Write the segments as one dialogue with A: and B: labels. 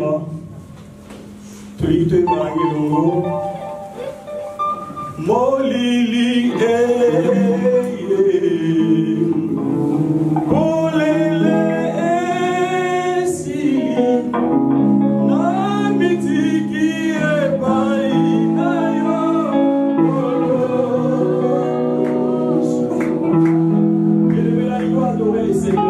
A: Motema, Tulito Marangelo, Molili, Polele, Sili, Namitiki, Painayo, Élevez la joie, adorez le Seigneur.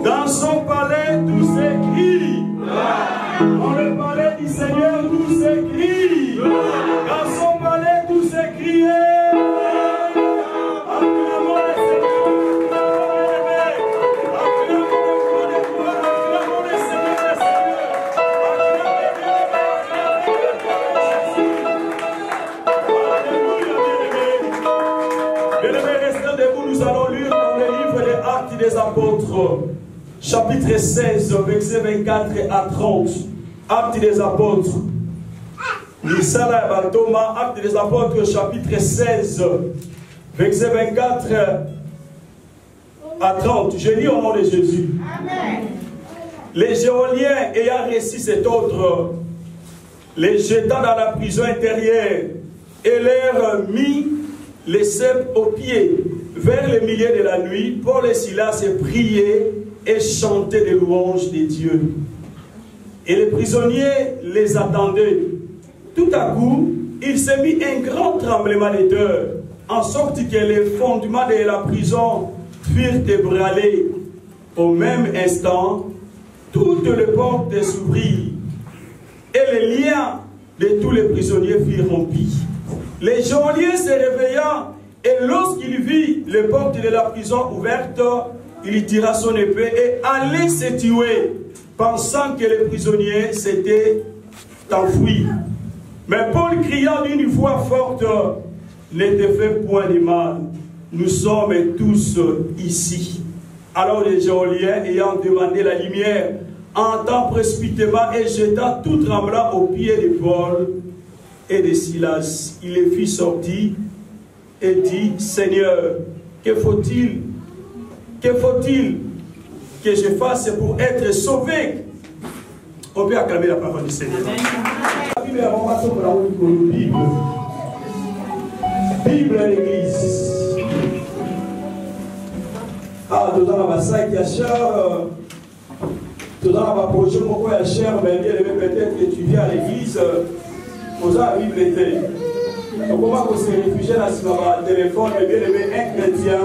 A: Dans son palais, tout s'écrit. Dans le palais du Seigneur, tout s'écrit. Dans son palais, tout s'écrit. Acclamons le Seigneur. Acclamons le Seigneur. Bien-aimés, restons debout, nous allons lire dans le livre des Actes des Apôtres. Chapitre 16, versets 24 à 30. Actes des Apôtres. Actes des Apôtres, chapitre 16, versets 24 à 30. Je lis au nom de Jésus. Amen. Les Géoliens ayant reçu cet ordre, les jetant dans la prison intérieure et leur mis les cèpes aux pieds. Vers le milieu de la nuit, Paul et Silas priaient et chantaient des louanges de Dieu. Et les prisonniers les attendaient. Tout à coup, il s'est mis un grand tremblement de terre, en sorte que les fondements de la prison furent ébranlés. Au même instant, toutes les portes s'ouvrirent, et les liens de tous les prisonniers furent rompus. Les geôliers se réveillant, et lorsqu'il vit les portes de la prison ouvertes, il tira son épée et allait se tuer, pensant que les prisonniers s'étaient enfuis. Mais Paul, criant d'une voix forte, ne te fais point de mal, nous sommes tous ici. Alors les geôliens, ayant demandé la lumière, entrant précipitamment et jetant tout tremblant aux pieds de Paul et de Silas, il les fit sortir et dit, Seigneur, que faut-il que je fasse pour être sauvé? On peut acclamer la parole du Seigneur. Bible à l'église. Ah, nous avons ma sac à char. Tu as un projet, mon frère cher, mais peut-être que tu viens à l'église, vous avez la Bible. Donc, comment on se réfugie dans ce téléphone, mais bien aimé, un chrétien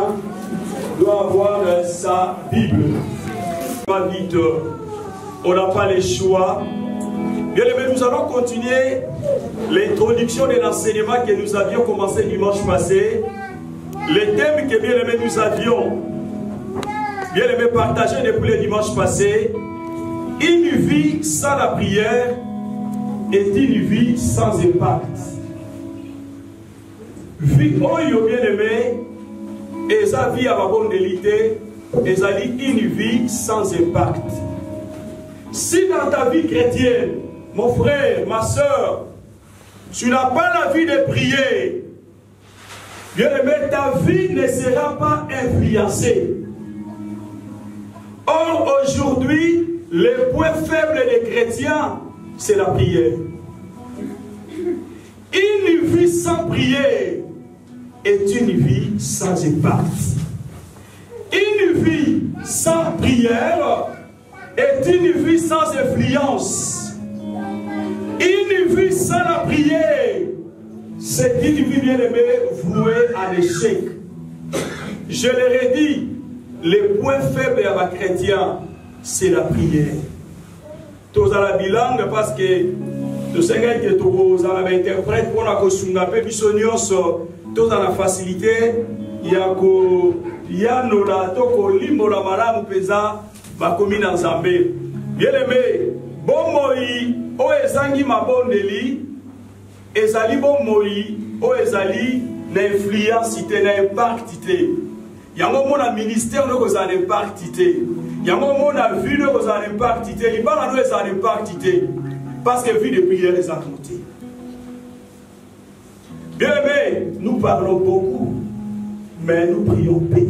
A: doit avoir sa Bible. Pas vite, on n'a pas le choix. Bien aimé, nous allons continuer l'introduction de l'enseignement que nous avions commencé dimanche passé. Les thèmes que bien aimé nous avions bien aimé partagé depuis le dimanche passé. Une vie sans la prière est une vie sans impact. Vie oyo bien aimé, et sa vie à ma bonne délité, et ça dit une vie sans impact. Si dans ta vie chrétienne, mon frère, ma soeur, tu n'as pas la vie de prier, bien aimé, ta vie ne sera pas influencée. Or, aujourd'hui, le point faible des chrétiens, c'est la prière. Une vie sans prière est une vie sans impact. Une vie sans prière est une vie sans influence. Une vie sans la prière, c'est une vie bien aimée vouée à l'échec. Je l'ai dit, le point faible à ma chrétien, c'est la prière. Tous à la bilangue parce que le Seigneur qui est tous à la interprète pour la kosungape bisonios tous à la facilité il y a nos la toko limbo la malamu pesa ba komi na Nzambe. Bien aimé, bon moi o ezangi mabondeli ezali bon moi o ezali na influence te na impact te. Yango mona ministère no ko za impact te. Yango mona vie no ko za impact te. Libala no za impact te. Parce que vie de prière est à côté. Bien aimé, nous parlons beaucoup, mais nous prions peu.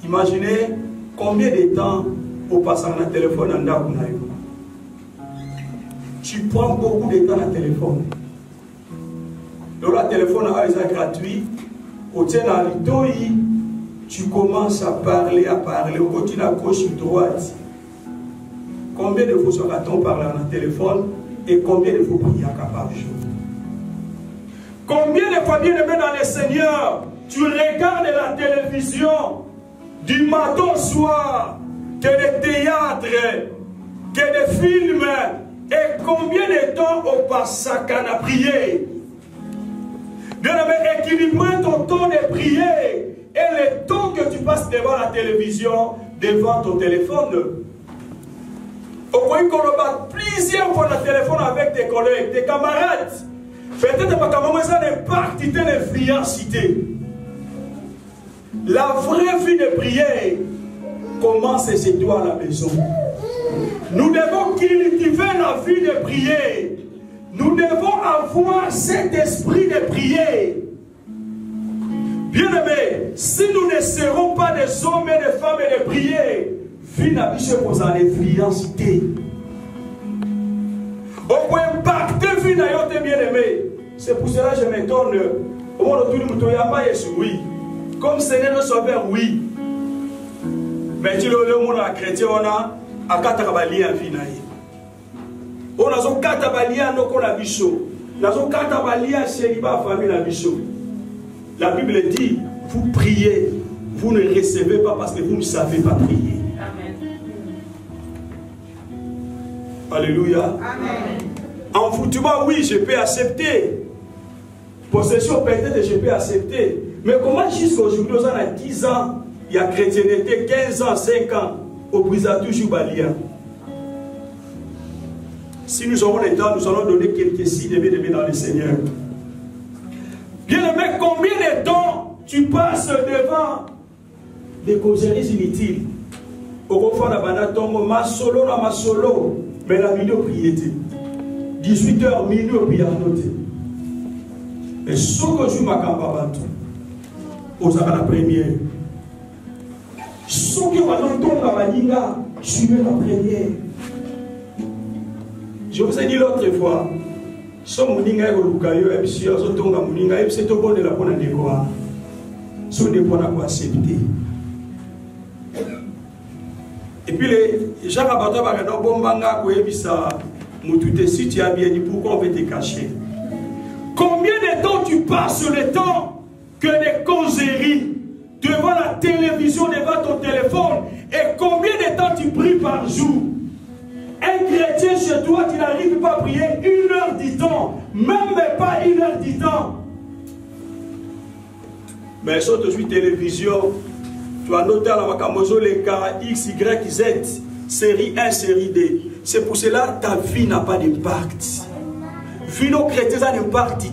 A: Imaginez combien de temps au passant le téléphone en Dakunaï. Tu prends beaucoup de temps à téléphone. Le téléphone est gratuit. Au tien à l'itoï, tu commences à parler, au côté de la gauche ou droite. Combien de fois sera-t-on parler dans le téléphone et combien de fois prier par jour? Combien de fois bien aimé dans le Seigneur, tu regardes la télévision du matin au soir, que des théâtres, que des films, et combien de temps on passe à prier? Bien aimé, équilibre ton temps de prier et le temps que tu passes devant la télévision, devant ton téléphone. Au point qu'on a plusieurs fois le téléphone avec tes collègues, tes camarades. Peut-être pas comme ça l'impact de l'influence. La vraie vie de prière commence chez toi à la maison. Nous devons cultiver la vie de prière. Nous devons avoir cet esprit de prière. Bien aimé, si nous ne serons pas des hommes et des femmes de prière, vie n'a pas pour l'influence. On peut impacter vie n'a pas bien aimé. C'est pour cela que je m'étonne. Au monde de tout le monde, oui. Comme Seigneur le Sauveur, oui. Mais tu le monde à chrétien, on a à Katabali en vie. On a son Katabali en Okola Bichot. On a son Katabali en Chériba famille la Bichot. La Bible dit, vous priez, vous ne recevez pas parce que vous ne savez pas prier. Amen. Alléluia. Amen. En foutement, oui, je peux accepter. Possession, peut-être, je peux accepter. Mais comment jusqu'à aujourd'hui, on a 10 ans, il y a chrétienté, 15 ans, 5 ans, au brisant toujours Balia. Si nous aurons le temps, nous allons donner quelques signes de dans le Seigneur. Bien aimé, combien de temps tu passes devant des causeries inutiles? Au fond, la tombe, ma solo, mais la vidéo prière. 18h, minuit, prière noté. Et ce que je m'accapare, aux la première. Ce que je suis la première. Je vous ai dit l'autre fois, so muninga ego lukayo ebisi azotonga muninga ebisi to bonde la pona ndeko so de pona ko accepter Et puis les gens abattoirs par exemple, bombanga koyebisa mutute si tu as bien dit pourquoi on veut te cacher. Combien de temps tu passes le temps que des causeries devant la télévision, devant ton téléphone, et combien de temps tu pries par jour? Un chrétien chez toi, tu n'arrives pas à prier 1 heure du temps, même pas 1 heure du temps. Mais sur ta télévision, tu as noté à la Makamozo les cas X, Y, Z, série 1, série 2. C'est pour cela que ta vie n'a pas d'impact. Vie nos chrétiens a d'impact.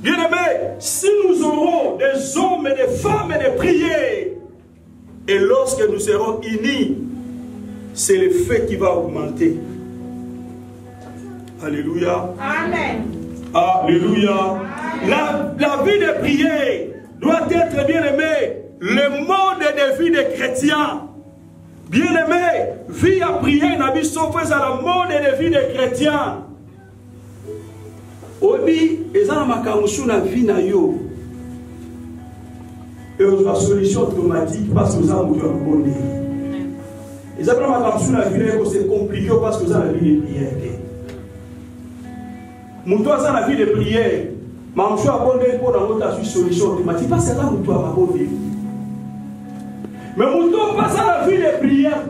A: Bien aimé, si nous aurons des hommes et des femmes et des prières, et lorsque nous serons unis, c'est le fait qui va augmenter. Alléluia. Amen. Alléluia. La vie de prière doit être, bien aimé, le mode de vie des chrétiens. Bien aimé, vie à prier, n'habite sauf à la mode de vie des chrétiens. Obi, ezana makamushu na vie na yo. Et la solution automatique parce que vous avez besoin de bonheur. Ezana makamushu na vie na yo, c'est compliqué parce que vous avez la vie de prière. Moutou a la vie de prière. Mamchou a bonheur pour avoir une solution automatique. Parce que là, Moutou a bonheur. Mais Moutou passe à la vie de prière.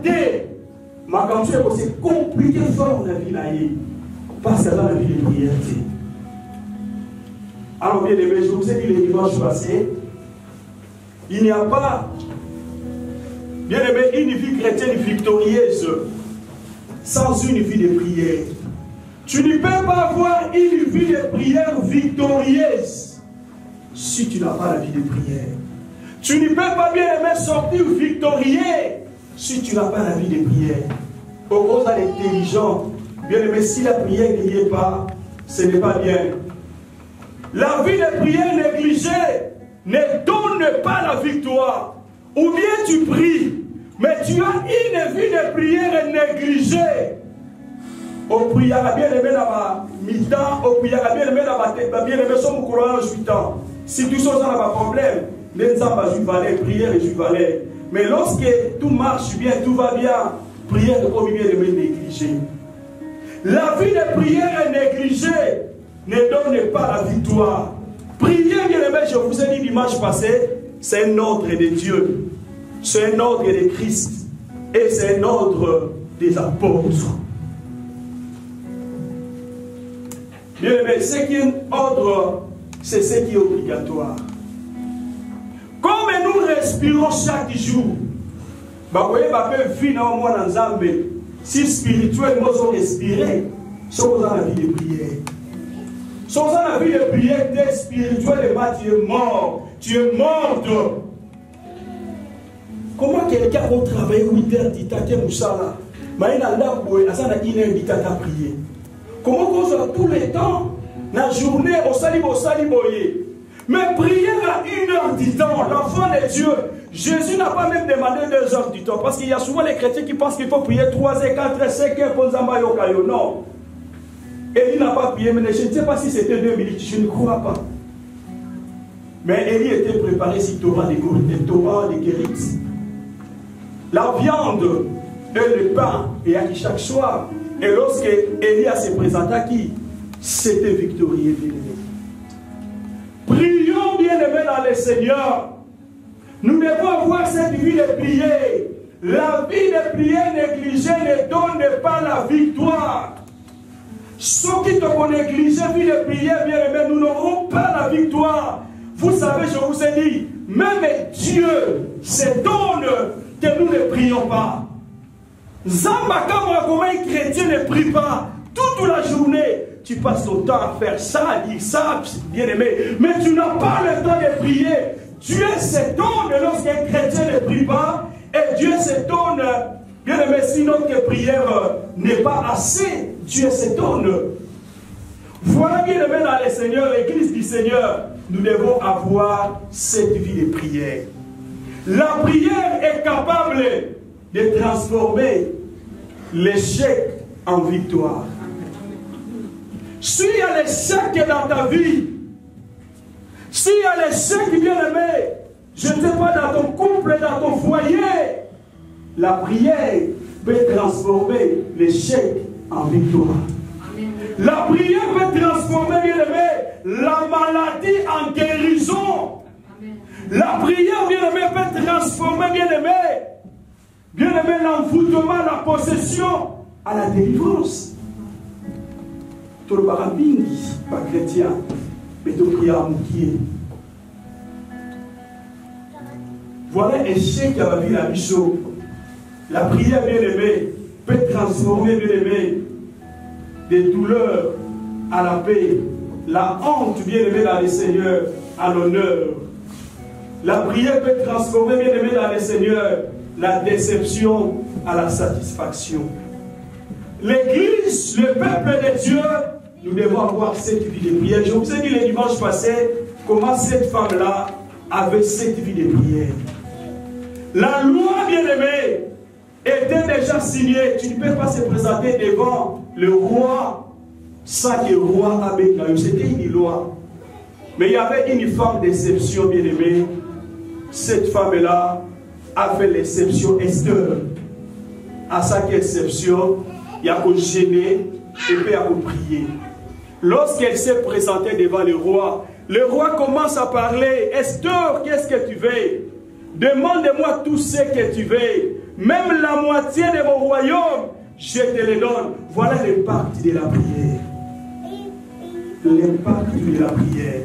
A: Makamushu c'est compliqué de faire la vie na yo. Parce que là, la vie de prière. Alors bien aimé, je vous ai dit les dimanches passés, il n'y a pas, bien aimé, une vie chrétienne victorieuse sans une vie de prière. Tu ne peux pas avoir une vie de prière victorieuse si tu n'as pas la vie de prière. Tu ne peux pas, bien aimé, sortir victorieux si tu n'as pas la vie de prière. Au cause de l'intelligent, bien aimé, si la prière n'y est pas, ce n'est pas bien. La vie de prière négligée ne donne pas la victoire. Ou bien tu pries, mais tu as une vie de prière négligée. Au prière bien aimé dans ma mi-temps, au prière bien aimé dans ma bien aimé sur mon courant 8 ans. Si tout ça n'a pas de problème, les gens vont prière et juvaler. Mais lorsque tout marche bien, tout va bien, prière est comme bien aimé négligée. La vie de prière est négligée. Ne donne pas la victoire. Priez, bien aimé, je vous ai dit dimanche passé, c'est un ordre de Dieu. C'est un ordre de Christ. Et c'est un ordre des apôtres. Bien aimé, ce qui est un ordre, c'est ce qui est obligatoire. Comme nous respirons chaque jour, vous voyez, si spirituellement nous respirons, sommes dans la vie de prière. Sans la vie de prière, spirituellement, tu es mort. Tu es morte. Comment quelqu'un va travailler 8 heures d'Itaté Moussala? Comment on soit tout le temps, la journée, au saliboye. Mais prier à 1 heure du temps, l'enfant de Dieu, Jésus n'a pas même demandé 2 heures du temps. Parce qu'il y a souvent les chrétiens qui pensent qu'il faut prier 3 heures, 4 heures, 5 heures pour Zambayo Kayo. Non. Élie n'a pas prié, mais je ne sais pas si c'était 2 minutes, je ne crois pas. Mais Élie était préparé si Torah de guérite. La viande et le pain, et à qui chaque soir. Et lorsque Élie se présenté à qui? C'était victorieux, bien aimé. Prions, bien aimé, dans le Seigneur. Nous devons avoir cette vie de prière. La vie de prière négligée ne donne pas la victoire. Ceux qui te négligent vie de prière, bien aimé, nous n'aurons pas la victoire. Vous savez, je vous ai dit, même Dieu s'étonne que nous ne prions pas. Zamba, comme un chrétien ne prie pas, toute la journée, tu passes ton temps à faire ça, à dire ça, bien aimé, mais tu n'as pas le temps de prier. Dieu s'étonne lorsqu'un chrétien ne prie pas, et Dieu s'étonne, bien aimé, si notre prière n'est pas assez, Dieu s'étonne. Voilà, bien aimé, dans le Seigneur, l'église du Seigneur, nous devons avoir cette vie de prière. La prière est capable de transformer l'échec en victoire. S'il y a l'échec dans ta vie, s'il y a l'échec, bien aimé, je ne sais pas, dans ton couple, dans ton foyer, La prière peut transformer l'échec en victoire. La prière peut transformer, bien-aimé, la maladie en guérison. La prière, bien-aimé, peut transformer, bien-aimé, l'envoûtement, la possession à la délivrance. Tout le barabingi, pas chrétien, mais tout prier à moukier. Voilà un échec à la vie à Bichot. La prière, bien-aimé, peut transformer, bien-aimé, des douleurs à la paix, la honte, bien-aimé, dans les seigneurs, à l'honneur. La prière peut transformer, bien-aimé, dans les seigneurs, la déception à la satisfaction. L'Église, le peuple de Dieu, nous devons avoir cette vie de prière. Je vous ai dit le dimanche passé comment cette femme-là avait cette vie de prière. La loi, bien-aimée, était déjà signée. Tu ne peux pas se présenter devant le roi sans que le roi avait la loi. C'était une loi. Mais il y avait une femme d'exception, bien-aimée. Cette femme-là a fait l'exception Esther. À chaque exception, il y a qu'à gêner et puis il y a qu'à prier. Lorsqu'elle s'est présentée devant le roi commence à parler. Esther, qu'est-ce que tu veux? Demande-moi tout ce que tu veux. Même la moitié de mon royaume, je te le donne. Voilà l'impact de la prière. L'impact de la prière.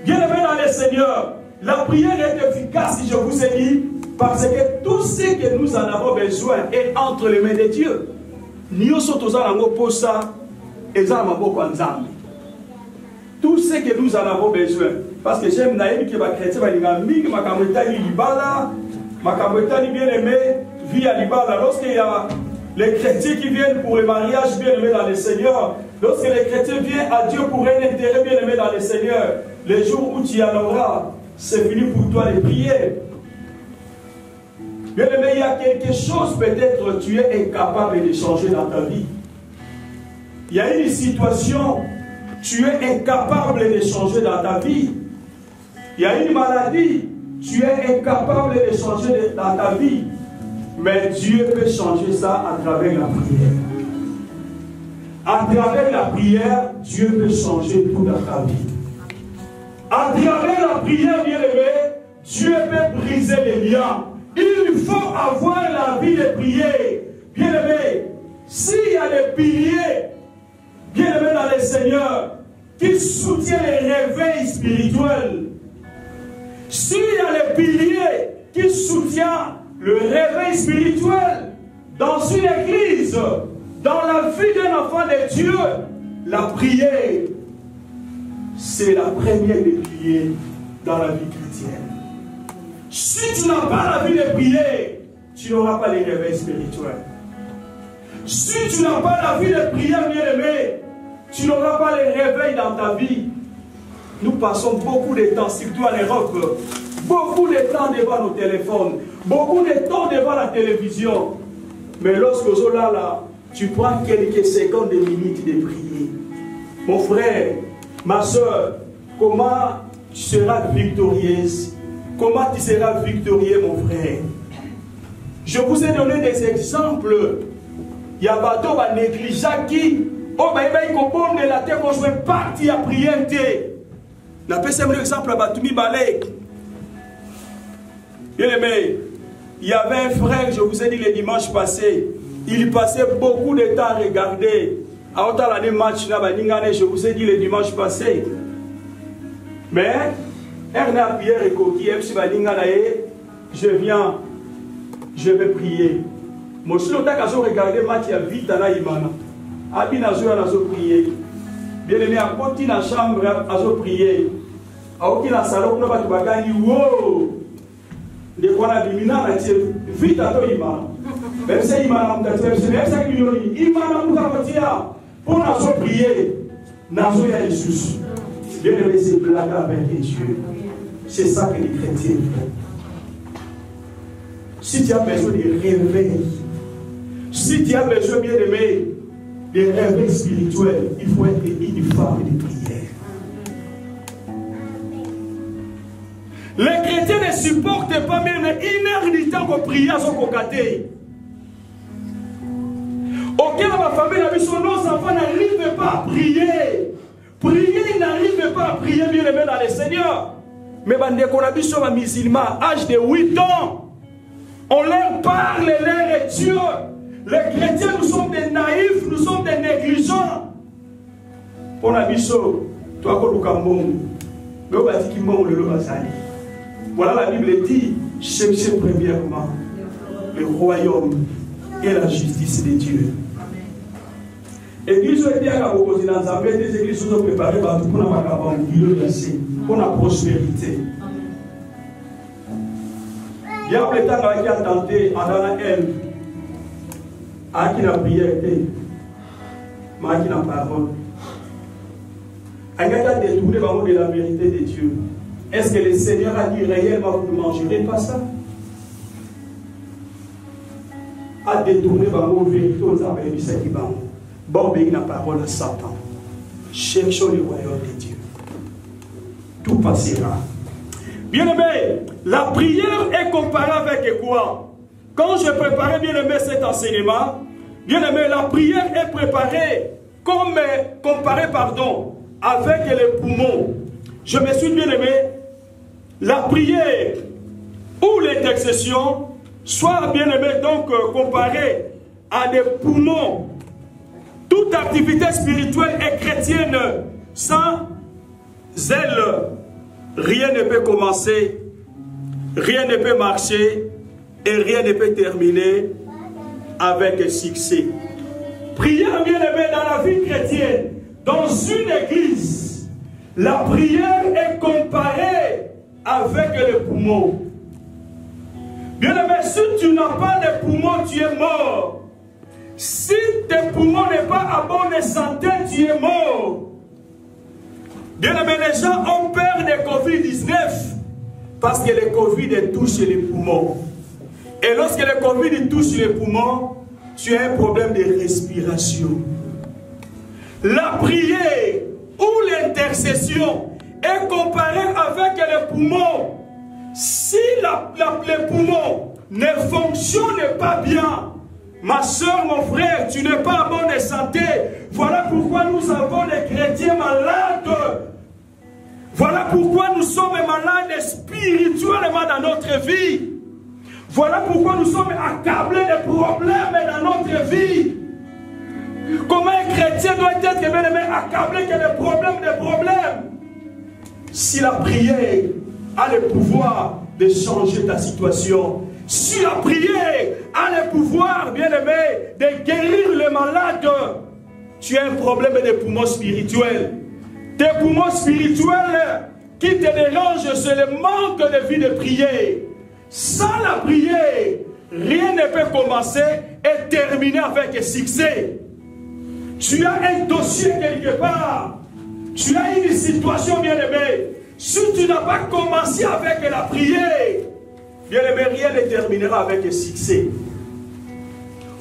A: Bien-aimé dans le Seigneur, la prière est efficace, si je vous ai dit, parce que tout ce que nous en avons besoin est entre les mains de Dieu. Tout ce que nous en avons besoin. Parce que j'aime naïm qui va chrétien, ma camétani libala, ma camétani bien aimé, vit à libala. Lorsqu'il y a les chrétiens qui viennent pour le mariage bien aimé dans le Seigneur, lorsque les chrétiens viennent à Dieu pour un intérêt bien aimé dans le Seigneur, les jours où tu en auras, c'est fini pour toi de prier. Bien aimé, il y a quelque chose peut-être tu es incapable de changer dans ta vie. Il y a une situation, tu es incapable de changer dans ta vie. Il y a une maladie, tu es incapable de changer dans ta vie. Mais Dieu peut changer ça à travers la prière. À travers la prière, Dieu peut changer tout dans ta vie. À travers la prière, bien aimé, Dieu peut briser les liens. Il faut avoir la vie de prier. Bien aimé, s'il y a des piliers, bien aimé dans le Seigneur, qui soutiennent les réveils spirituels, s'il y a les piliers qui soutiennent le réveil spirituel dans une église, dans la vie d'un enfant de Dieu, la prière, c'est la première des piliers dans la vie chrétienne. Si tu n'as pas la vie de prière, tu n'auras pas les réveils spirituels. Si tu n'as pas la vie de prière, bien aimé, tu n'auras pas les réveils dans ta vie. Nous passons beaucoup de temps, surtout en Europe, beaucoup de temps devant nos téléphones, beaucoup de temps devant la télévision. Mais lorsque là, tu prends quelques secondes, des minutes de prier. Mon frère, ma soeur, comment tu seras victorieuse? Comment tu seras victorieux, mon frère? Je vous ai donné des exemples. Il y a bateau va négliger qui, oh ben il comprend de la terre qu'on jouait parti à prier. La deuxième exemple à Batoumi Balek. Bien aimé, il y avait un frère, je vous ai dit le dimanche passé, il passait beaucoup de temps à regarder. À autant l'année match là, je vous ai dit le dimanche passé. Mais Erna Pierre et Koki, je viens, je vais prier. Moi, je suis regarder match à vite à la Imana. Abina Zoya a prié. Bien aimé, à côté de la chambre, a prié. À côté de la salon, on a dit wow! De quoi on a dit, vite à toi, Imana. Même si Imana, même si Imana, pour nous prier, nous avons Jésus. Bien aimé, c'est blague avec Dieu. C'est ça que les chrétiens font. Si tu as besoin de réveil, si tu as besoin, bien aimé, de réveil spirituel, il faut être une femme de prière. Les chrétiens ne supportent pas même une heure du temps qu'on prie à son cocaté. Aucun de ma famille n'a vu son nos enfants n'arrivent pas à prier. Prier, ils n'arrivent pas à prier bien aimé dans le Seigneur. Mais quand on a vu sur un musulman, âge de 8 ans, on leur parle, leur est Dieu. Les chrétiens, nous sommes des naïfs, nous sommes des négligents. On a vu ça, toi, voilà la Bible dit, cherchez premièrement le royaume et la justice de Dieu. L'église est bien opposée dans la des églises sont préparées pour la prospérité. Il y a plein de temps qui a tenté en allant elle à qui la prière était, mais à qui la parole. À qui a détourné de la vérité de Dieu. Est-ce que le Seigneur a dit réellement vous ne mangerez pas ça? A détourné la vérité aux appels du Seigneur. Bon, ben, la parole à Satan. Cherchons le royaume de Dieu. Tout passera. Bien aimé, la prière est comparée avec quoi? Quand je préparais bien aimé cet enseignement, bien aimé, la prière est préparée comparée avec les poumons. Je me suis bien aimé, la prière ou l'intercession soit bien aimé donc comparée à des poumons. Toute activité spirituelle et chrétienne, sans elle, rien ne peut commencer, rien ne peut marcher et rien ne peut terminer avec succès. Prière, bien aimé, dans la vie chrétienne, dans une église, la prière est comparée avec les poumons. Bien aimé, si tu n'as pas de poumons, tu es mort. Si tes poumons n'est pas à bonne santé, tu es mort. Bien aimé, les gens ont peur de Covid-19 parce que le Covid touche les poumons. Et lorsque le Covid touche les poumons, tu as un problème de respiration. La prière ou l'intercession est comparée avec les poumons. Si les poumons ne fonctionnent pas bien, ma soeur, mon frère, tu n'es pas en bonne santé. Voilà pourquoi nous avons les chrétiens malades. Voilà pourquoi nous sommes malades spirituellement dans notre vie. Voilà pourquoi nous sommes accablés de problèmes dans notre vie. Comment un chrétien doit être bien aimé, accablé que des problèmes? Si la prière a le pouvoir de changer ta situation, si la prière a le pouvoir, bien aimé, de guérir les malades, tu as un problème de poumons spirituels. Tes poumons spirituels qui te dérangent, c'est le manque de vie de prière. Sans la prière, rien ne peut commencer et terminer avec succès. Tu as un dossier quelque part. Tu as une situation, bien aimé. Si tu n'as pas commencé avec la prière, bien aimé, rien ne terminera avec succès.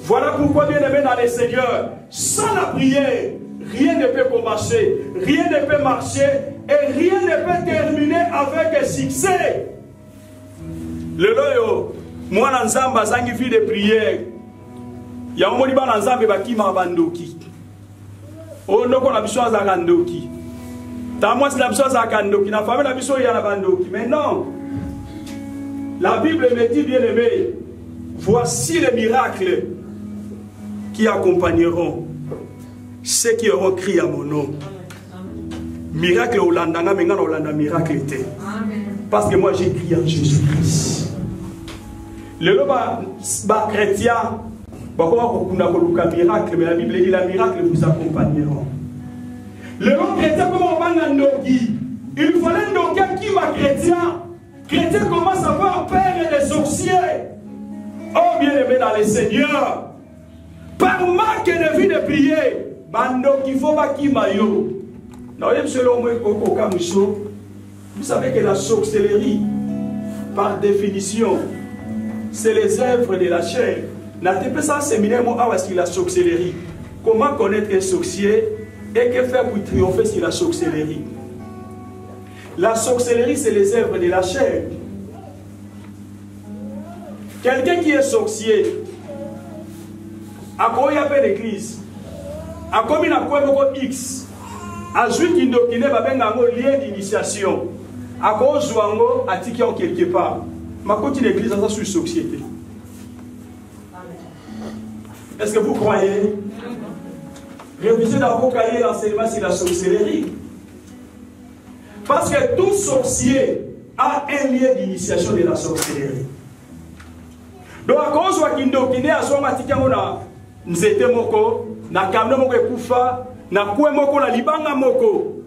A: Voilà pourquoi, bien aimé, dans le Seigneur, sans la prière, rien ne peut commencer, rien ne peut marcher et rien ne peut terminer avec succès. Le loyo, moi, dans Zamba, zangi vie de prière. Il y a un mot dans Zamba qui m'a bandoki. Oh, non, on a besoin de bandoki. T'as moi, c'est la besoin de bandoki. La famille a besoin de bandoki. Mais non. La Bible me dit, bien aimé, voici les miracles qui accompagneront ceux qui auront crié à mon nom. Miracle au Landanga, mais non, au Landa, miracle était. Parce que moi, j'ai crié en Jésus-Christ. Le loba chrétien, miracle, mais la Bible dit, la miracle vous accompagneront. Le loba chrétien, comment on va ndoki? Il fallait ndoki qui m'a chrétien. Chrétien commence à avoir peur des sorciers. Oh, bien aimé dans le Seigneur. Par manque de vie de prier, ndoki faut pas qui maillot. Vous savez que la sorcellerie, par définition, c'est les œuvres de la chair. N'avez pas ça séminaire, moi, est-ce qu'il la sorcellerie? Comment connaître un sorcier et que faire pour triompher sur la sorcellerie? La sorcellerie, c'est les œuvres de la chair. Quelqu'un qui est sorcier, à quoi il y a l'église, à quoi il y a X, à jouer qui indoctriné, il y a un lien d'initiation. À quoi il y a un ticket quelque part. Ma côté l'église, ça c'est une société. Est-ce que vous croyez? Révisez dans vos cahiers l'enseignement sur la sorcellerie. Parce que tout sorcier a un lien d'initiation de la sorcellerie. Donc, à cause de l'indoctriné, à son matin, on a nzete moko, na kamne moko ekufa, na koué moko, na libanga moko.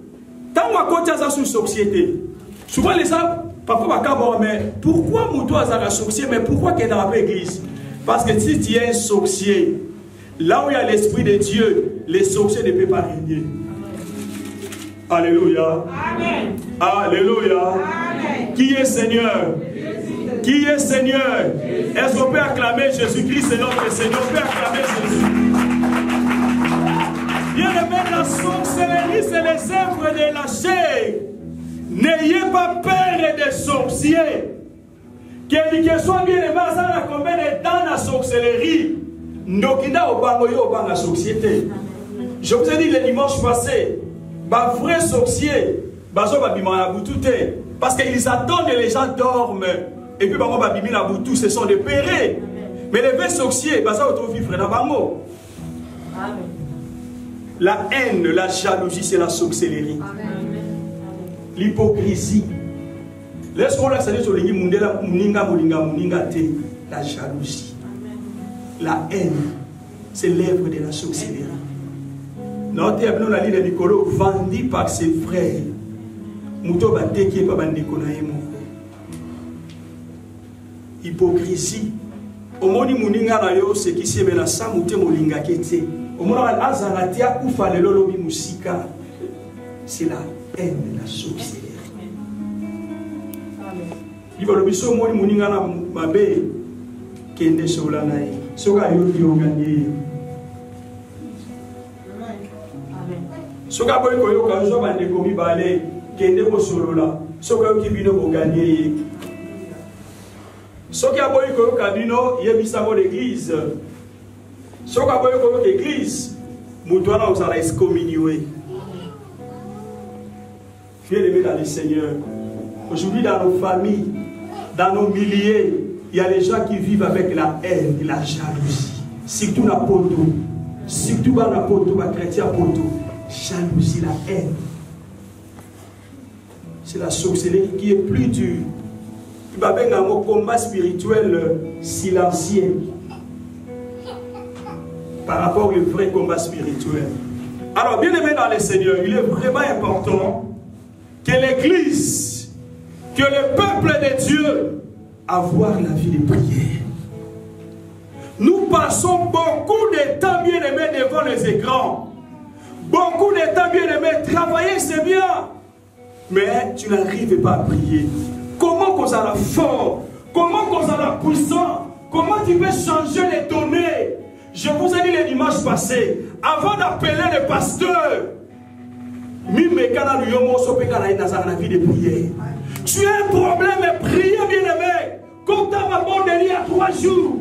A: Tant qu'on a côté ça sur société. Souvent les gens, parfois, mais pourquoi Moutou a un sorcier, mais pourquoi qu'il est dans l'église? Parce que si tu es un sorcier, là où il y a l'Esprit de Dieu, les sorciers ne peuvent pas régner. Alléluia. Amen. Alléluia. Amen. Qui est Seigneur? Qui est Seigneur? Est-ce qu'on peut acclamer Jésus-Christ, c'est notre Seigneur? On peut acclamer Jésus. Bien aimé, la sorcellerie, c'est les œuvres de la chair. N'ayez pas peur des sorciers. Qu'il soit bien aimé, ça a combien de temps la sorcellerie? Ndokina obango yo obanga société. Je vous ai dit le dimanche passé, bah vrai sorcier, bazo babima na boutoute, parce qu'ils attendent que les gens dorment et puis bango babimi na boutou, ce sont des pérés. Mais les vrais sorciers, bazo auto vivre na bango. La haine, la jalousie, c'est la sorcellerie. L'hypocrisie. Laisse-moi la saluer sur les mundela muninga te, la jalousie. La haine, c'est l'œuvre de la sorcellerie. Notre ébnou la ligne de Nicolo vendu par ses frères. Mouto bate qui est pas bandé konaïmo. Hypocrisie. Au moni muninga na yo c'est qui se mena sa mouté molinga kete. Au moni azanatia kufa le lolobi musika. C'est la haine, la sorcellerie. Il va le biso moni muninga na mabe kende sola nae. Soka yo qui organise. Soka boy koyo ka zo bande komi balé kende ko solola. Soka yo ki bino ko gagner. Soka boy koyo ka bino yebisa mo l'église. Soka boy koyo l'église mutwana osala excommunié. Bien-aimé dans le Seigneur. Aujourd'hui dans nos familles, dans nos milliers, il y a des gens qui vivent avec la haine et la jalousie. Surtout la poto. Surtout dans la poto, la chrétien poto. Jalousie, la haine. C'est la sorcellerie qui est plus dure. Il va avoir un combat spirituel silencieux par rapport au vrai combat spirituel. Alors, bien aimé dans le Seigneur, il est vraiment important que l'Église, que le peuple de Dieu, avoir la vie de prière. Nous passons beaucoup de temps bien aimé devant les écrans. Beaucoup de temps bien aimé. Travailler c'est bien. Mais tu n'arrives pas à prier. Comment qu'on a la force? Comment qu'on a la puissance? Comment tu peux changer les données? Je vous ai dit le dimanche passé, avant d'appeler le pasteur, la vie de prière. Tu as un problème et prier, bien-aimé. Comme tu as abandonné à 3 jours.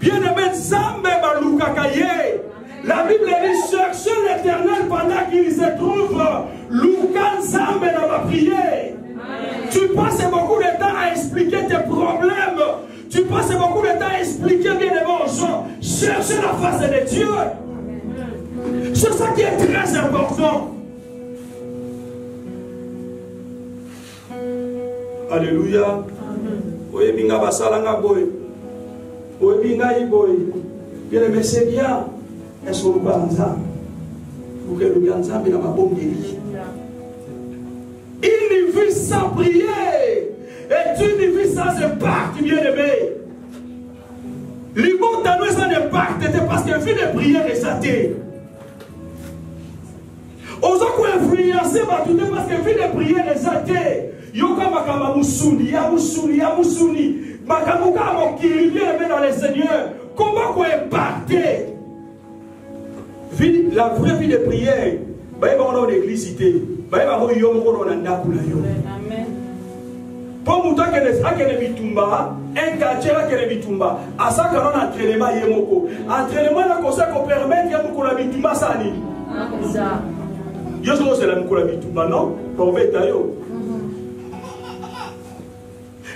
A: Bien-aimé, Zambé Balukakaye. La Bible dit chercher l'Éternel pendant qu'il se trouve. Lukan Zambé dans ma prière. Tu passes beaucoup de temps à expliquer tes problèmes. Tu passes beaucoup de temps à expliquer bien-aimé aux gens. Chercher la face de Dieu. C'est ça qui est très important. Alléluia. Oui, binga basalanga boy. Oui, binga boy. Bien aimé, c'est bien. Est-ce que vous parlez de ça? Vous que le bien ça, mais dans ma bombe de lit. Une vie sans prier. Et une vie sans impact, bien aimé. L'immonde dans nous sans impact, c'était parce que vie de prière est satée. Aux autres influencés, parce que vie de prière est satée. Yoka makama musuni, ya musuni, ya musuni. Makamuka mokiri, bien aimé dans le Seigneur. Comment qu'on est impacté? La vraie vie de prière, bah il va en église cité, bah il va en yom on a ndakula yo. Pour nous, un quartier qui est bitumba. À ça, quand on entraînement, il y a un entraînement qui permet de faire la bitumba. Je sais que c'est la bitumba, non? Pour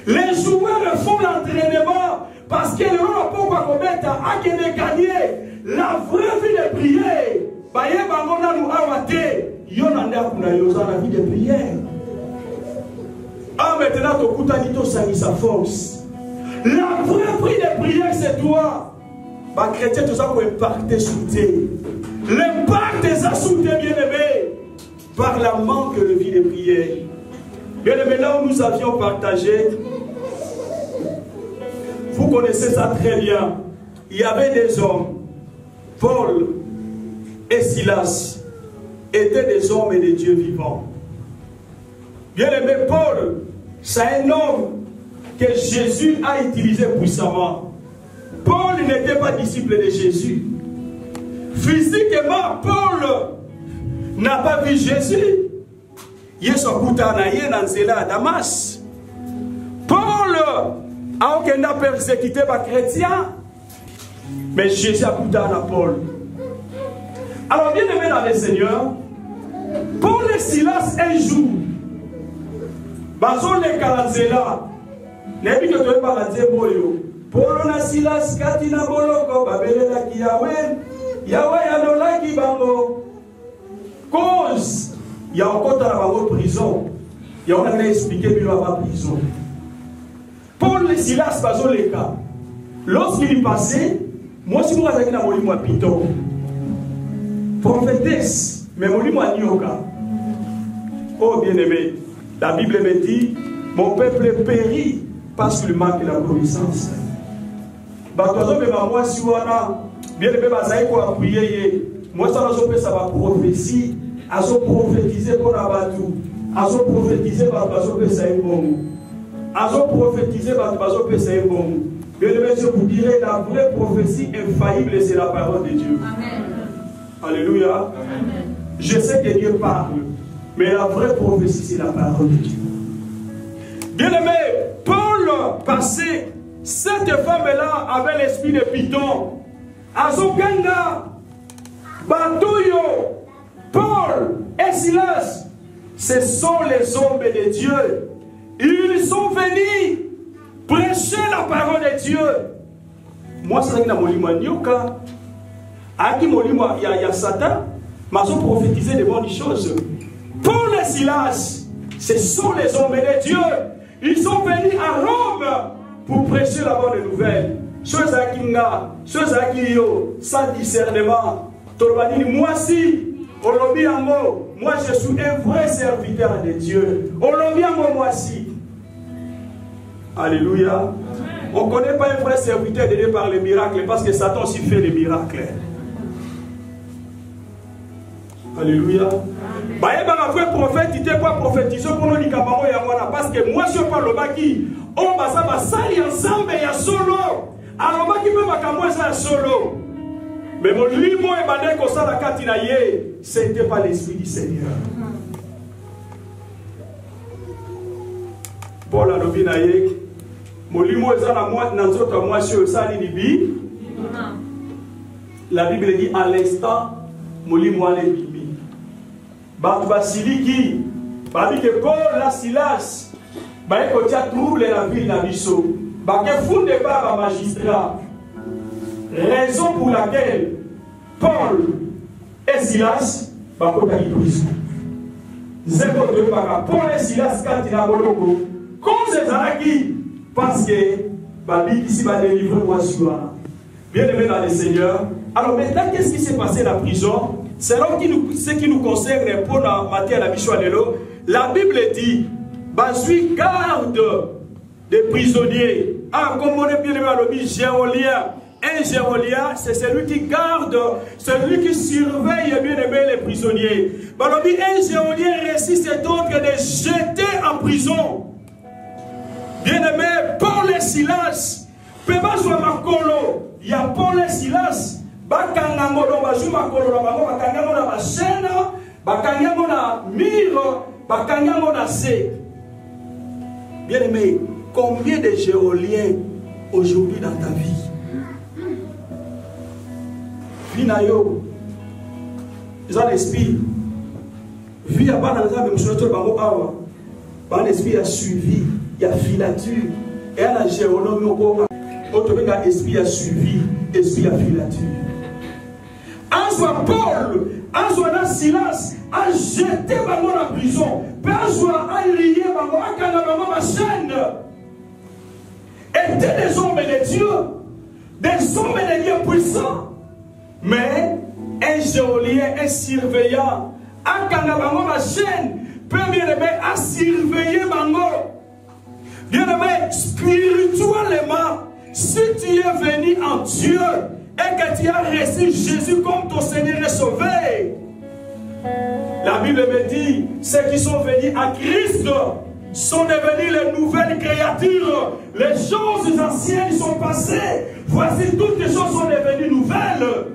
A: les joueurs font l'entraînement parce que le rapport à commettre a gagné la vraie vie de prière. Baye bangona nous awate yonanda kuna yozana vie de prière. Ah maintenant to kutanito sangi sa force. La vraie vie de prière c'est toi. Ba chrétien tout ça pour impacter sur terre. L'impact est ça sur terre bien-aimé par la manque de vie de prière. Bien-aimé, là où nous avions partagé, vous connaissez ça très bien. Il y avait des hommes, Paul et Silas étaient des hommes et des dieux vivants. Bien-aimé, Paul, c'est un homme que Jésus a utilisé puissamment. Paul n'était pas disciple de Jésus. Physiquement, Paul n'a pas vu Jésus. Damas. Paul a aucun persécuté par chrétien, mais Jésus a coûté à Paul. Alors bien aimé dans le Seigneur, Paul et Silas un jour, bason les kalanzela, n'ebi que tu es pas la boyo. Paul et Silas katina boloko babele la kiyawe, Yahweh anola ki bango. Cause il y a encore dans la prison. Il y a encore expliqué qu'il y a pas prison. Paul et Silas bazo les cas. Lorsqu'il est passé, moi si moi j'ai na molimo piton. Prophétesse, mais molimo nyoka. Oh bien-aimé, la Bible me dit mon peuple périt parce qu'il manque la connaissance. Batozo me moi si wana bien-aimé bazai ko appuyer. Moi ça ça va prophétie. Azo prophétiser pour Abatou, azo prophétiser par Bazo Pesaïbon, azo prophétiser par Bazo Pesaïbon. Bien aimé, je vous dirai la vraie prophétie infaillible, c'est la parole de Dieu. Amen. Alléluia. Amen. Je sais que Dieu parle, mais la vraie prophétie, c'est la parole de Dieu. Bien aimé, Paul passé, cette femme-là avait l'esprit de Python. Azo Ganga, Batouyo. Paul et Silas, ce sont les hommes de Dieu. Ils sont venus prêcher la parole de Dieu. Moi, c'est que il y a Satan, mais ils ont prophétisé de bonnes choses. Paul et Silas, ce sont les hommes de Dieu. Ils sont venus à Rome pour prêcher la bonne nouvelle. Chose à Kinga, chose à Kiyo, sans discernement. Moi si. Moi je suis un vrai serviteur de Dieu. Moi aussi. Alléluia. On ne connaît pas un vrai serviteur de Dieu par les miracles parce que Satan aussi fait les miracles. Alléluia. Un vrai prophète, il n'était pas prophétisé pour nous parce que moi je parle au baki. On va s'allier ensemble et à solo. Alors baki peut pas solo. Mais mon limo et bané ko sala katina ye, c'était pas l'esprit du Seigneur. Paul a lobi na ye, mon limo ezana moi nanzota moi sur sali libi. La Bible dit à l'instant, mon limo ale bibi. Ba basiliki, ba dit que Paul la Silas, ba ko tia trouble la ville na biso. Ba ke funde ba magistrat. Raison pour laquelle Paul et Silas sont en prison. Paul et Silas quand ils ont parce que ici va délivrer moi sur bien aimé dans le Seigneur. Alors maintenant, qu'est-ce qui s'est passé dans la prison? C'est ce qui nous concerne pour la matière de la mission de l'eau. La Bible dit, suis garde des prisonniers. Ah, comme on est bien aimé à l'objet géolien. Un gérolien, c'est celui qui garde, celui qui surveille bien aimé les prisonniers. Un gérolien réussit cet ordre de jeter en prison. Bien aimé, Paul et Silas, il y a Paul et Silas, Bien-aimé, combien de géoliens aujourd'hui dans ta vie? Vinayo, ils ont l'esprit. Vie à bas dans les âmes, l'esprit a suivi, il y a filature. Et à la géologie, l'esprit a suivi, l'esprit a filature. En soit Paul, en soit Silas, a jeté dans la prison, en soit a lié dans la chaîne. Étaient des hommes de Dieu, des hommes de Dieu puissants. Mais un géolien, un surveillant, a kangabango ma chaîne, peut bien aimé à surveiller bango. Bien aimé, spirituellement, si tu es venu en Dieu et que tu as reçu Jésus comme ton Seigneur et Sauveur, la Bible me dit, ceux qui sont venus à Christ sont devenus les nouvelles créatures. Les choses anciennes sont passées. Voici, toutes les choses sont devenues nouvelles.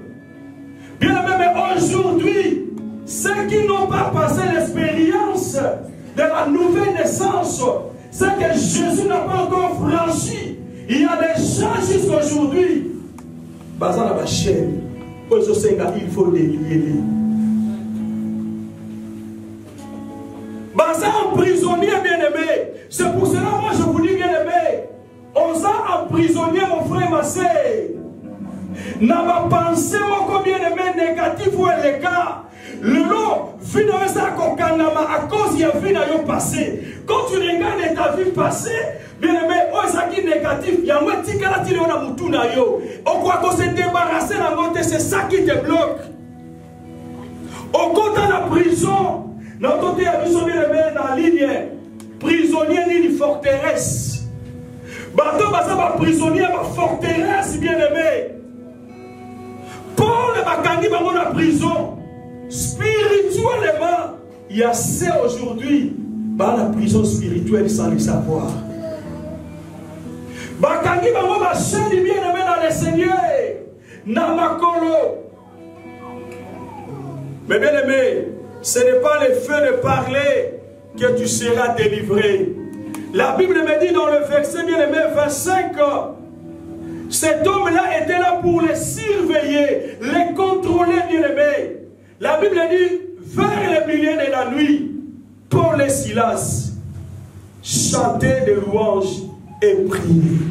A: Bien aimé, mais aujourd'hui, ceux qui n'ont pas passé l'expérience de la nouvelle naissance, ceux que Jésus n'a pas encore franchi, il y a des gens jusqu'à aujourd'hui, basant la chaîne, il faut délier. Basant en prisonnier, bien-aimé, c'est pour cela, moi je vous dis, bien-aimé, on a emprisonné mon frère, ma soeur. N'a pas pensé, mon bien-aimé, négatif ou les cas. Le lot, à cause il y a vie dans le passé. Quand tu regardes ta vie passée, bien aimé, qui négatif, il y a un petit caractère qui a moutou na yo. On croit qu'on s'est débarrassé de la montée, c'est ça qui te bloque. Au côté de la prison, notre côté a vu son bien-aimé dans la ligne, prisonnier ni forteresse. Bateau, ça prisonnier, ma forteresse, bien-aimé. Paul Bakangi va dans la prison. Spirituellement, il y a assez aujourd'hui dans la prison spirituelle sans le savoir. Bakangi va dans la chaîne bien-aimé dans le Seigneur. Namakolo. Mais bien-aimé, ce n'est pas le fait de parler que tu seras délivré. La Bible me dit dans le verset bien-aimé 25 cet homme-là était là pour les surveiller, les contrôler, bien-aimés. La Bible dit, vers le milieu de la nuit, Paul et Silas chantaient des louanges et priaient.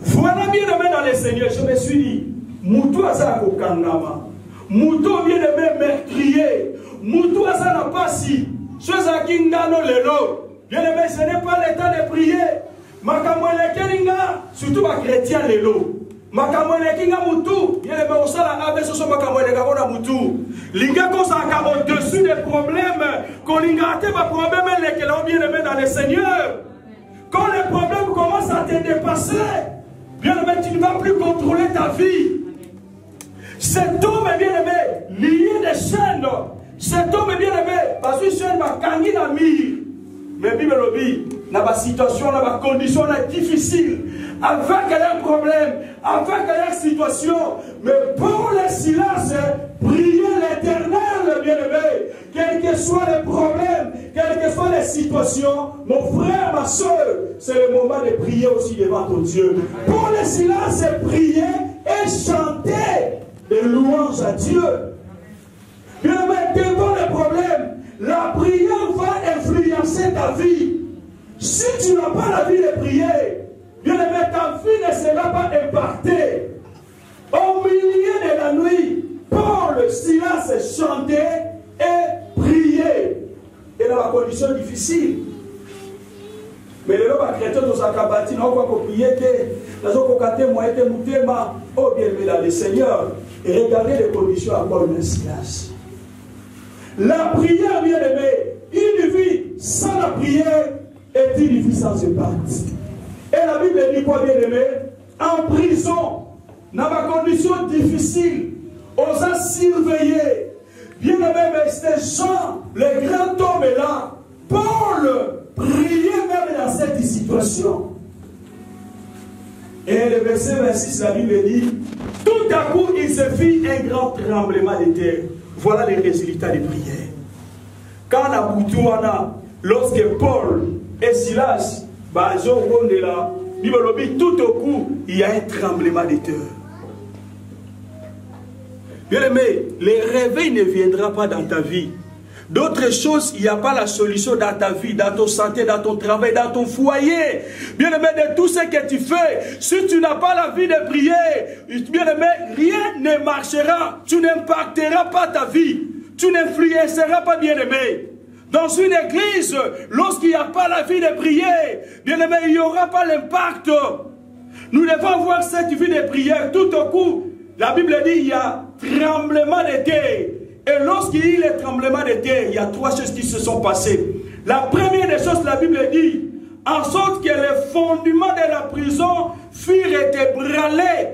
A: Voilà, bien-aimé dans le Seigneur, je me suis dit, Moutou Aza Kokangama, Moutou bien-aimé meurtrier, Moutou Aza n'a pas si, chose à Kingano Lelo, bien-aimé, ce n'est pas le temps de prier. Makamwele kelinga surtout ba chrétien lelo makamwele kinga mutu yele be osala abeso so makamwele ka bona mutu linga ko sa ka au-dessus des problèmes ko linga te ba problème les que l'on bien aimé dans le Seigneur quand les problèmes commencent à te dépasser bien aimé tu ne vas plus contrôler ta vie. Cet homme est bien aimé lié des chaînes, cet homme est bien aimé parce que chaîne ba kangi na mire mais Bible lobby dans la situation, dans la condition difficile, avec un problème, avec une situation, mais Paul et Silas priaient l'Éternel, bien-aimé, quels que soient les problèmes, quelles que soient les situations, mon frère, ma soeur, c'est le moment de prier aussi devant ton Dieu. Paul et Silas priaient et chantaient des louanges à Dieu. Bien-aimé, devant les problèmes, la prière va influencer ta vie. Si tu n'as pas la vie de prier, bien aimé, ta vie ne sera pas impactée. Au milieu de la nuit, Paul, Silas chantait et priait. Et dans la condition difficile. Mais les gens chrétiens dans sa cabane, ils n'ont pas prier, ils n'ont pas témoigné, oh bien aimé dans le Seigneur. Et regardez les conditions à Paul et Silas. La prière, bien aimé, une vie sans la prière est une vie sans impact. Et la Bible dit quoi, bien aimé? En prison, dans ma condition difficile, on a surveillé. Bien aimé, mais ces gens, les grands hommes là, Paul priait même dans cette situation. Et le verset 26, la Bible dit, tout à coup, il se fit un grand tremblement de terre. Voilà les résultats des prières. Quand la Boutouana, lorsque Paul et Silas tout au coup, il y a un tremblement de terre. Bien aimé, le réveil ne viendra pas dans ta vie. D'autres choses, il n'y a pas la solution dans ta vie, dans ton santé, dans ton travail, dans ton foyer. Bien aimé, de tout ce que tu fais, si tu n'as pas la vie de prier, bien aimé, rien ne marchera. Tu n'impacteras pas ta vie. Tu n'influenceras pas, bien aimé. Dans une église, lorsqu'il n'y a pas la vie de prier, bien aimé, il n'y aura pas l'impact. Nous devons avoir cette vie de prière. Tout au coup, la Bible dit il y a tremblement de terre. Et lorsqu'il y a le tremblement de terre, il y a trois choses qui se sont passées. La première des choses, la Bible dit, en sorte que les fondements de la prison furent ébranlés.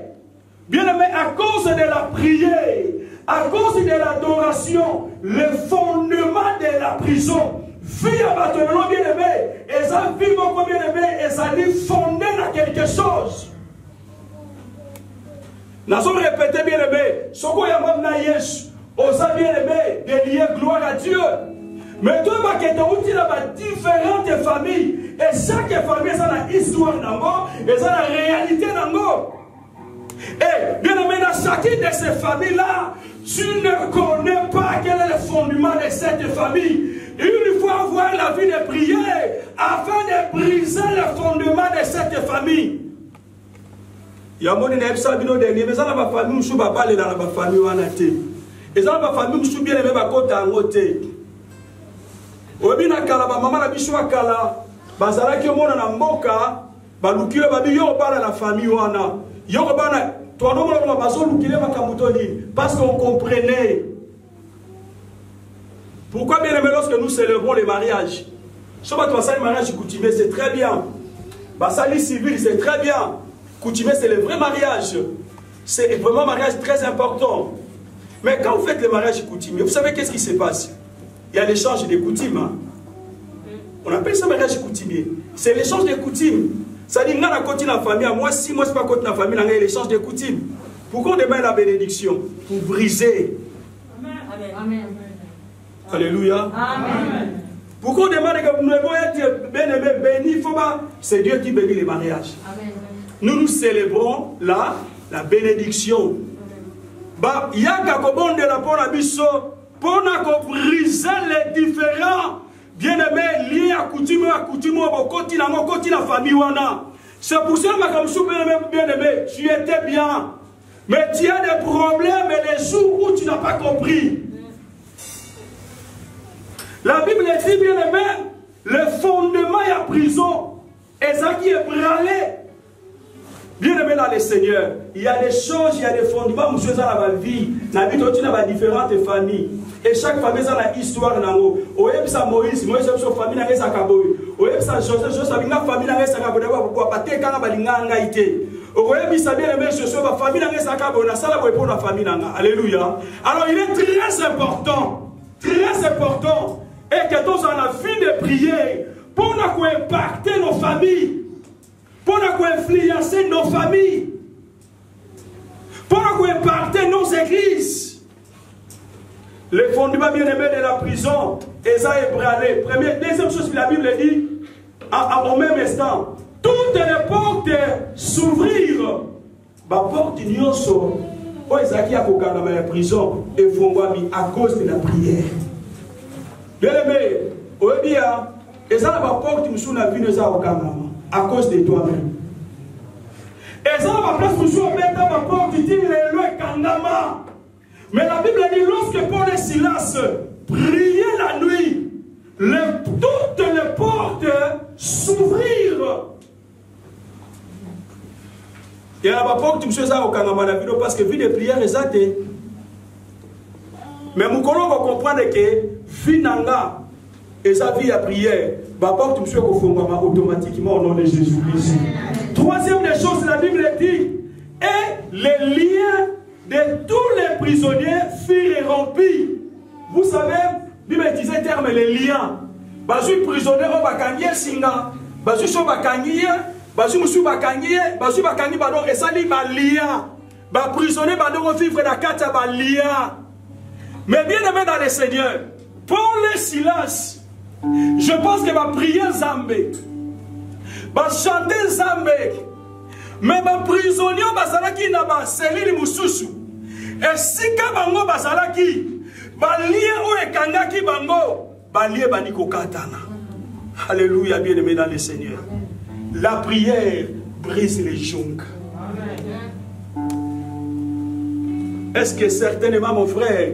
A: Bien aimé, à cause de la prière, à cause de l'adoration, les fondements de la prison, bien aimé, et ça vit beaucoup bien aimé, et ça lui fondé dans quelque chose. Nous avons répété bien aimé, ce qu'on a dit, osa bien aimé, de lier gloire à Dieu. Mais toi, tu as différentes familles. Et chaque famille a une histoire et a la réalité. Et bien aimé, dans chacune de ces familles-là, tu ne connais pas quel est le fondement de cette famille. Il faut avoir la vie de prière afin de briser le fondement de cette famille. Il y a un monde qui a dit, mais ça n'a pas famille, je ne vais pas aller dans la famille. Et ça va famille musu bien aimé bakota ngote. Obina kala ba mama na biso kala bazala ki omona na mboka balukile babi yo bana la famille wana. Yo bana to no mona bazo lukile makambuto ni parce qu'on comprenait. Pourquoi bien aimé lorsque nous célébrons les mariages? Soba to ça mariage coutumier c'est très bien. Basali civil c'est très bien. Coutumier c'est le vrai mariage. C'est vraiment un mariage très important. Mais quand vous faites le mariage coutumier, vous savez qu'est-ce qui se passe? Il y a l'échange des coutumes. Hein? On appelle ça mariage coutumier. C'est l'échange des coutumes. Ça dit, dans la côté de la famille, moi, si moi, je ne suis pas côté de la famille, il y a l'échange des coutumes. Pourquoi on demande la bénédiction? Pour briser. Amen. Alléluia. Amen. Pourquoi on demande que nous devons être bien-aimés, bénis? C'est Dieu qui bénit les mariages. Amen. Nous célébrons la bénédiction. Il y a de la pour briser les différents bien-aimés liés à coutume, la famille. C'est pour ça que bien-aimé, tu étais bien. Mais tu as des problèmes les jours où tu n'as pas compris. La Bible dit, bien-aimé, le fondement est en prison. Et ça qui est brûlé. Bien aimé dans le Seigneur, il y a des choses, il y a des fondements, monsieur, dans la vie. La vie, tu as différentes familles. Et chaque famille a une histoire. Moïse, a une famille, a Joseph, a une famille, alléluia. Alors il est très important, et que tous en la vie de prier pour nous impacter nos familles. Pour nous influencer nos familles, pour nous impacter nos églises. Les fondements bien-aimés de la prison, ils ont ébranlé. Deuxième chose que la Bible dit, au même instant, toutes les portes s'ouvrirent. La porte d'union sont, ils ont dans la prison et font à cause de la prière. Bien-aimé, ils ont la porte qui nous a vu nous à cause de toi-même. Et ça va place toujours mettre dans ma porte, il dit le kangama. Mais la Bible dit lorsque Paul et Silas priaient la nuit, toutes les portes s'ouvrirent. Et à la porte, tu me suis au kangama la vidéo parce que vie de prière est zatée. Mais mon collègue va comprendre que finanga et sa vie à prière. Automatiquement au nom de Jésus-Christ. Troisième des choses, la Bible dit, et les liens de tous les prisonniers furent rompus. Vous savez, la Bible disait terme les liens. Basu prisonnier au bakangier singa, basu so bakangier, basu musu bakangier, basu bakangi badon resali ba lien. Ba prisonnier badon vivre dans quatre ba lien. Mais bien aimé dans le Seigneur, Paul et Silas, je pense que ma prière Zambé, chanter Zambé. Mais les prisonniers bazalaki na ba selili mususu. Et si ka bango bazalaki, balie o ekangaki bango, balie baniko katana. Alléluia, bien-aimé dans le Seigneur. La prière brise les joncs. Est-ce que certainement, mon frère,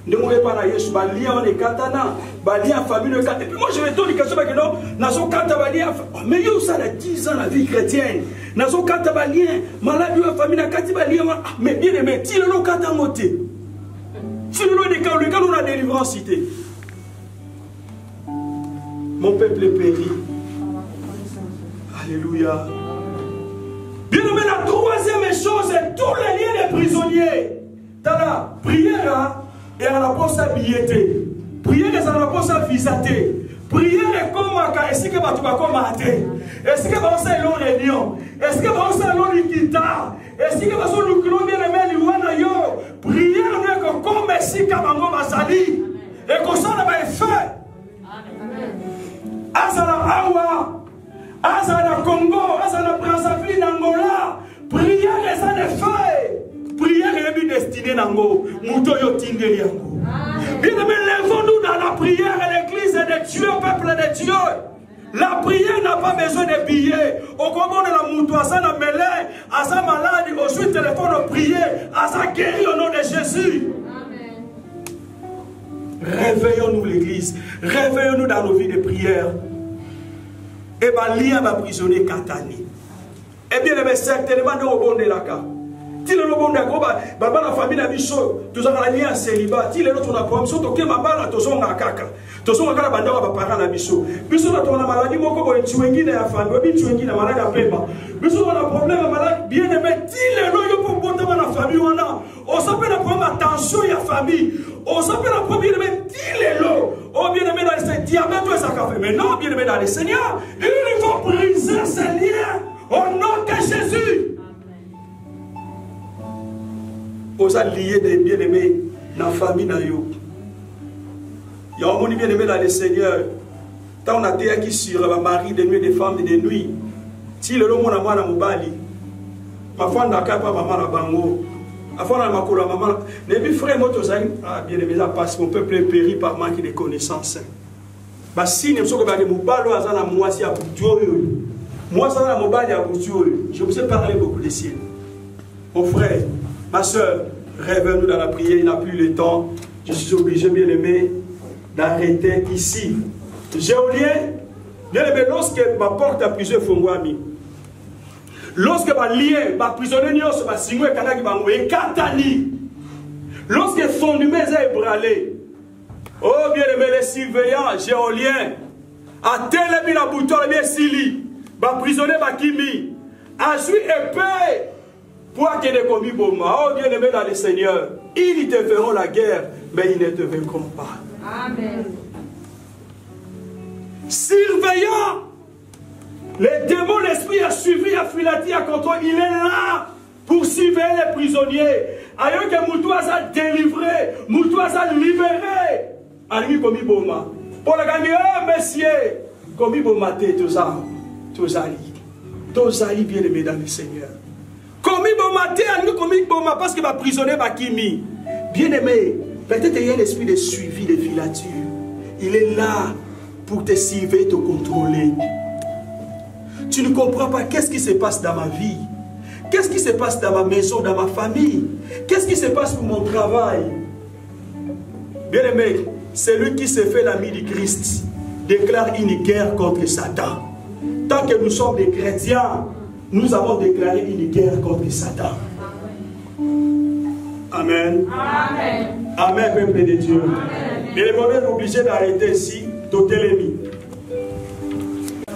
A: ne mourrez pas là, Yesu, balie on est katana, balie en famille de katana. Et puis moi je vais te dire que non, nazo kata balie, mais yo ça a 10 ans la vie chrétienne. Nazo kata balie, malade en famille de katana balie, mais bien aimé, si le kata moté. Si le cas on a délivrance cité. Mon peuple périt. Alléluia. Bien aimé, la troisième chose, c'est tous les liens des prisonniers. Dans la prière, et à la poste à billeter. Prière, et à la poste à visater. Prière, et comme à est-ce que tu vas comme à est-ce que tu vas faire l'eau de lion? Est-ce que tu vas faire l'eau de guitare? Est-ce que tu vas faire l'eau de lion? Prière, n'est que comme si tu vas faire et qu'on s'en a fait. Azala Awa, Azala Congo, Azala Brazzaville, Angola. Prière, et ça ne fait. Prière est bien destinée Nango. Mouto yo tindeli yango. Bien aimé, lèvons-nous dans la prière et l'église de Dieu, peuple de Dieu. La prière n'a pas besoin de billets. Au combat de la mouto, Asa na mêlé, Asa malade, au suite téléphone de prier, Asa guéri au nom de Jésus. Réveillons-nous l'église. Réveillons-nous dans nos vies de prière. Et bien, l'IA va prisonnier Katani. Et bien, mais certainement, nous avons de la carte. Si le bon d'accord, la famille a mis tous en lien à célibat. Si l'autre on a problème, surtout que ma balle, tous on a caca. Tous on a la bande à parler à biso. Biso on a maladie, mon coco est tué dans la famille, oui tué dans la maladie à paiement. Biso on a problème à malade, bien aimé. Si les loyaux pour monter dans la famille, on s'appelle la première attention à la famille. On s'appelle la première bien aimé. Si les loyaux, oh bien aimé dans les diabètes, tout ça qu'a fait. Mais non, bien aimé dans les seigneurs, il faut briser ces liens au nom de Jésus. Aux alliés des bien-aimés dans la famille. Il y a un monde bien-aimé dans le Seigneur. Tant on a été qui sur ma mari de nuit, des femmes de nuit. Si le monde a moi dans mon bali, ma femme n'a pas maman à bango. Ma femme n'a pas maman. Les frères, moi, bien-aimé, parce qu'on peut périr par manque de connaissances. Si nous sommes à Moubalo, à moi, c'est à Boudjoué. Moi, ça à Moubali à Boudjoué. Je vous ai parlé beaucoup de ciel. Mon frère. Ma soeur, rêve-nous dans la prière, il n'a plus le temps. Je suis obligé, bien aimé, d'arrêter ici. Géolien, bien aimé, lorsque ma porte a plusieurs fongwami, lorsque ma lien, ma prisonnier, ma singwe, kanaki, ma katani, lorsque son numéro est bralé, oh bien aimé, les surveillants, géolien, à tel la bouton, bien sili, ma prisonnier, ma kimi, a su épée. Pour qu'il ait commis Boma, oh bien aimé dans le Seigneur, ils te feront la guerre, mais ils ne te vaincront pas. Amen. Surveillant, les démons, l'esprit a suivi, a filati, a contrôlé, il est là pour surveiller les prisonniers. Ailleurs que Moutoua a délivré, Moutoua a libéré, Alimi commis Boma. Pour le gagner, oh messieurs, commis Boma, tout ça, bien aimé dans le Seigneur. Commis Boma, parce que ma prisonnier va Kimi. Bien aimé, peut-être qu'il y a un esprit de suivi, de filature. Il est là pour te surveiller, te contrôler. Tu ne comprends pas qu'est-ce qui se passe dans ma vie. Qu'est-ce qui se passe dans ma maison, dans ma famille. Qu'est-ce qui se passe pour mon travail. Bien aimé, celui qui se fait l'ami du Christ déclare une guerre contre Satan. Tant que nous sommes des chrétiens, nous avons déclaré une guerre contre Satan. Amen. Amen. Amen, peuple de Dieu. Et les moments obligés d'arrêter ici, d'ôter l'ennemi.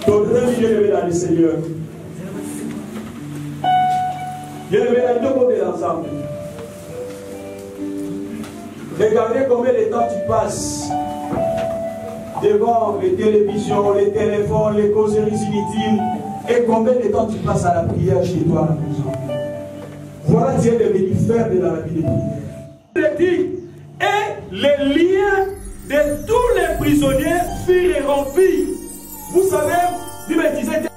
A: Donc, vous avez dans le Seigneur. Bien aimé, dans deux côtés ensemble. Regardez combien de temps tu passes devant les télévisions, les téléphones, les causeries inutiles. Et combien de temps tu passes à la prière chez toi à la maison. Voilà Dieu devenu faire de la vie de prière. Et les liens de tous les prisonniers furent rompus. Vous savez, Bible disait